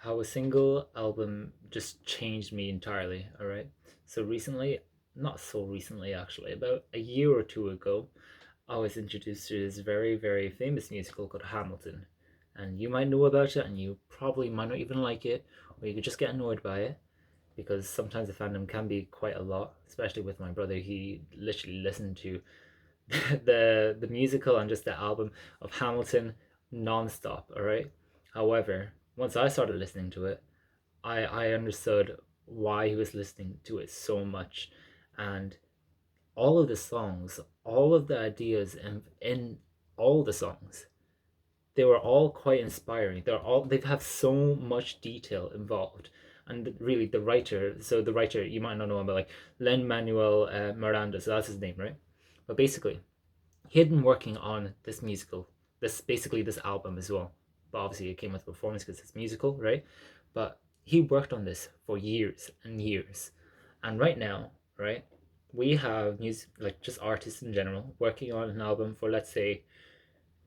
how a single album just changed me entirely, all right? So recently, not so recently actually, about a year or two ago, I was introduced to this very, very famous musical called Hamilton. And you might know about it, and you probably might not even like it, or you could just get annoyed by it, because sometimes the fandom can be quite a lot, especially with my brother. He literally listened to the musical and just the album of Hamilton non-stop, all right? However, once I started listening to it, I understood why he was listening to it so much. And all of the songs, all of the ideas in all the songs, they were all quite inspiring. They have so much detail involved. And really, the writer, you might not know him, but like Lin Manuel Miranda, so that's his name, right? But basically, he had been working on this musical, this album as well. But obviously, it came with a performance because it's musical, right? But he worked on this for years and years, and right now, right, we have music, like just artists in general working on an album for, let's say,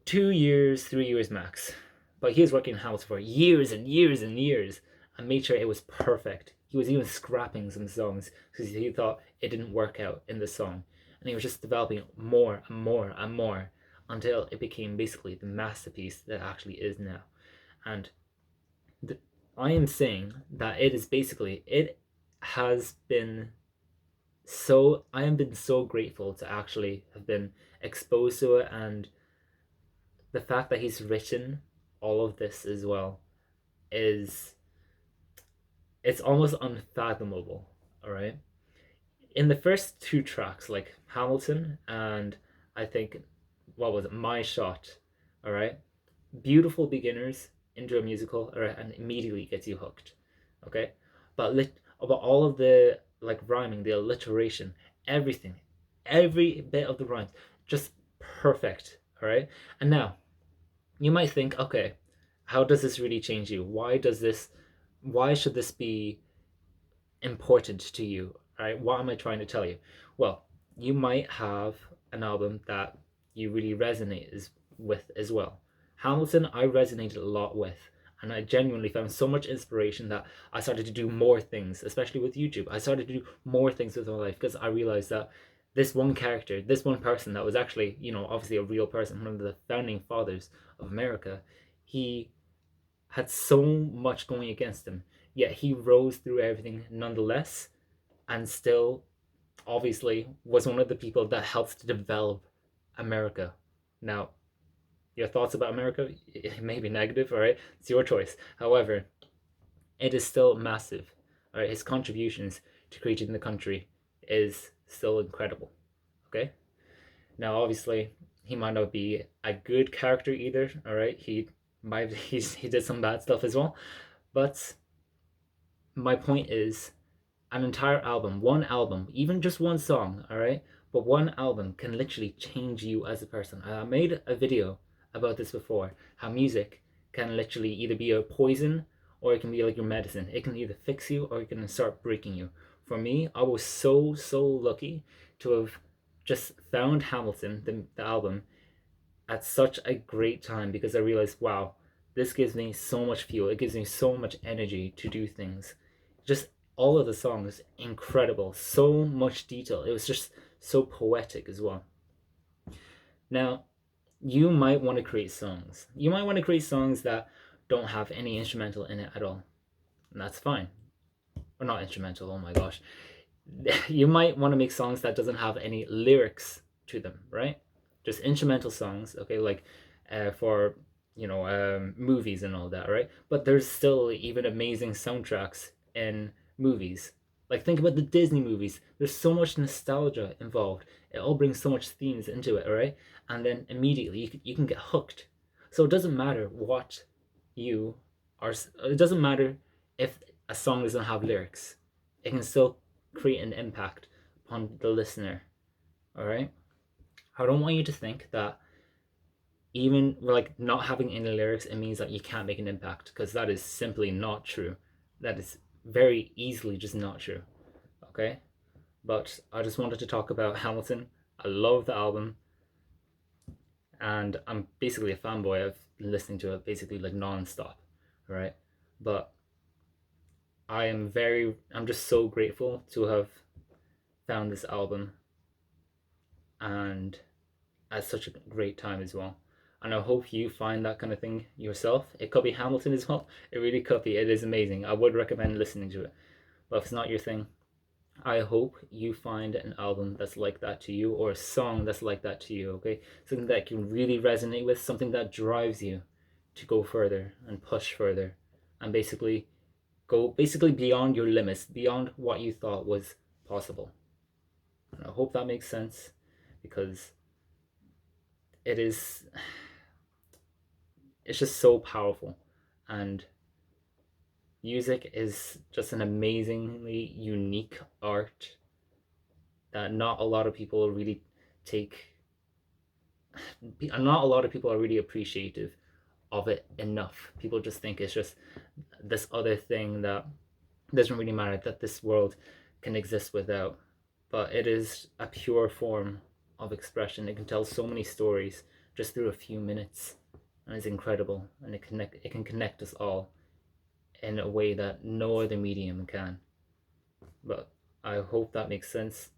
2 years, 3 years max. But he was working in house for years and years and years and made sure it was perfect. He was even scrapping some songs because he thought it didn't work out in the song. And he was just developing it more and more and more until it became basically the masterpiece that it actually is now. And th- I am saying that it has been I have been so grateful to actually have been exposed to it, and the fact that he's written all of this as well is it's almost unfathomable. All right, in the first two tracks, like Hamilton and I think what was it, My Shot. All right, beautiful beginners into a musical, all right, and immediately gets you hooked. Okay, but all of the like rhyming, the alliteration, everything, every bit of the rhymes, just perfect. All right, and now you might think, okay, how does this really change you? Why should this be important to you? Right? What am I trying to tell you? Well, you might have an album that you really with as well. Hamilton, I resonated a lot with, and I genuinely found so much inspiration that I started to do more things, especially with YouTube. I started to do more things with my life because I realized that this one character, this one person that was actually, obviously a real person, one of the founding fathers of America, he had so much going against him, yet he rose through everything nonetheless, and still, obviously, was one of the people that helped to develop America. Now, your thoughts about America it may be negative, all right? It's your choice. However, it is still massive. All right, his contributions to creating the country is still incredible. Okay. Now, obviously, he might not be a good character either. All right, he did some bad stuff as well, but my point is an entire album, one album, even just one song, all right? But one album can literally change you as a person. I made a video about this before, how music can literally either be a poison or it can be like your medicine. It can either fix you or it can start breaking you. For me, I was so lucky to have just found Hamilton, the album, at such a great time because I realized, wow, this gives me so much fuel. It gives me so much energy to do things. Just all of the songs, incredible. So much detail. It was just so poetic as well. Now, you might want to create songs. You might want to create songs that don't have any instrumental in it at all. And that's fine. Or not instrumental, oh my gosh. You might want to make songs that doesn't have any lyrics to them, right? Just instrumental songs, okay, like for movies and all that, right? But there's still even amazing soundtracks in movies. Like think about the Disney movies. There's so much nostalgia involved. It all brings so much themes into it, all right? And then immediately you can get hooked. So it doesn't matter what you are. It doesn't matter if a song doesn't have lyrics. It can still create an impact upon the listener. All right. I don't want you to think that even like not having any lyrics it means that you can't make an impact, because that is simply not true. That is very easily just not true. Okay. But I just wanted to talk about Hamilton. I love the album, and I'm basically a fanboy. I've been listening to it basically like non-stop. Right. But I'm just so grateful to have found this album, and at such a great time as well. And I hope you find that kind of thing yourself. It could be Hamilton as well. It really could be. It is amazing. I would recommend listening to it. But if it's not your thing, I hope you find an album that's like that to you, or a song that's like that to you, okay? Something that can really resonate with, something that drives you to go further and push further and basically beyond your limits, beyond what you thought was possible. And I hope that makes sense, because it is it's just so powerful, and music is just an amazingly unique art that not a lot of people really take not a lot of people are really appreciative of it enough. People just think it's just this other thing that doesn't really matter, that this world can exist without. But it is a pure form of expression. It can tell so many stories just through a few minutes, and it's incredible. And it can connect us all in a way that no other medium can. But I hope that makes sense.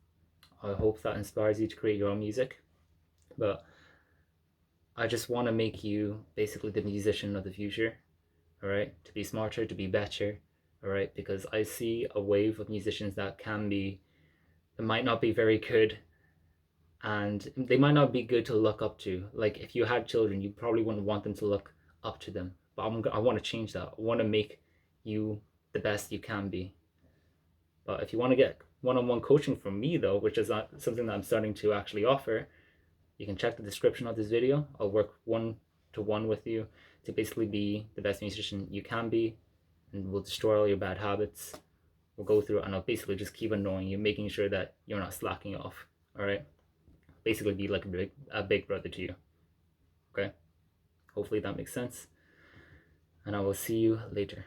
I hope that inspires you to create your own music. But I just want to make you basically the musician of the future, all right? To be smarter, to be better, all right? Because I see a wave of musicians that might not be very good, and they might not be good to look up to. Like if you had children, you probably wouldn't want them to look up to them. But I want to change that. I want to make you the best you can be. But if you want to get one-on-one coaching from me, though, which is something that I'm starting to actually offer, you can check the description of this video. I'll work one-to-one with you to basically be the best musician you can be, and we'll destroy all your bad habits. We'll go through it, and I'll basically just keep annoying you, making sure that you're not slacking off. All right? Basically be like a big brother to you. Okay? Hopefully that makes sense. And I will see you later.